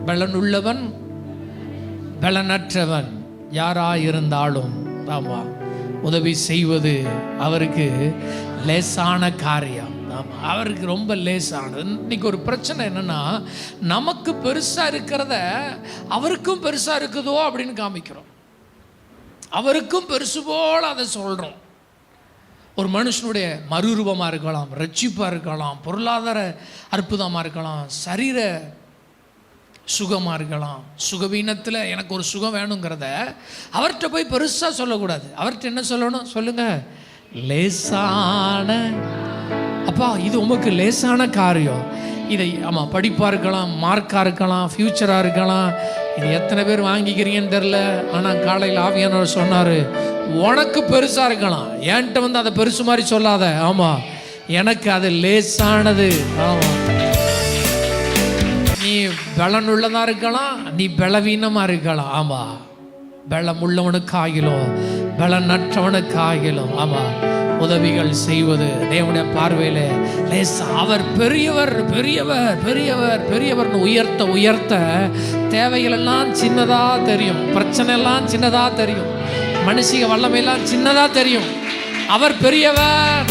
பலனுள்ளவன் பலனற்றவன் யாராயிருந்தாலும் ஆமா உதவி செய்வது அவருக்கு லேசான காரியம். அவருக்கு ரொம்ப லேசானது. இன்னைக்கு ஒரு பிரச்சனை என்னன்னா, நமக்கு பெருசா இருக்கிறத அவருக்கும் பெருசா இருக்குதோ அப்படின்னு காமிக்கிறோம். அவருக்கும் பெருசு போல அதை சொல்றோம். ஒரு மனுஷனுடைய மறுரூபமாக இருக்கலாம், ரட்சிப்பாக இருக்கலாம், பொருளாதார அற்புதமாக இருக்கலாம், சரீர சுகமாக இருக்கலாம். சுகவீனத்தில் எனக்கு ஒரு சுகம் வேணுங்கிறத அவர்கிட்ட போய் பெருசாக சொல்லக்கூடாது. அவர்கிட்ட என்ன சொல்லணும் சொல்லுங்க? லேசான, அப்பா இது உமக்கு லேசான காரியம். இதை ஆமாம் படிப்பாக இருக்கலாம், மார்க்காக இருக்கலாம், ஃப்யூச்சராக இருக்கலாம். இது எத்தனை பேர் வாங்கிக்கிறீங்கன்னு தெரில. ஆனால் காலையில் ஆவியானவர் சொன்னார், உனக்கு பெருசாக இருக்கலாம், என்கிட்ட வந்து அதை பெருசு மாதிரி சொல்லாத. ஆமாம், எனக்கு அது லேசானது. ஆமாம், நீ பலனுள்ளதாக இருக்கலாம், நீ பலவீனமாக இருக்கலாம். ஆமாம், பலமுள்ளவனுக்கு ஆகிலும் பலனற்றவனுக்கு ஆகிலும் ஆமாம் உதவிகள் செய்வது தேவனுடைய பார்வையில் லேசா. அவர் பெரியவர் பெரியவர் பெரியவர் பெரியவர்னு உயர்த்த உயர்த்த தேவைகள் எல்லாம் சின்னதாக தெரியும், பிரச்சனை எல்லாம் சின்னதாக தெரியும், மனுஷிக வல்லமையெல்லாம் சின்னதாக தெரியும். அவர் பெரியவர்.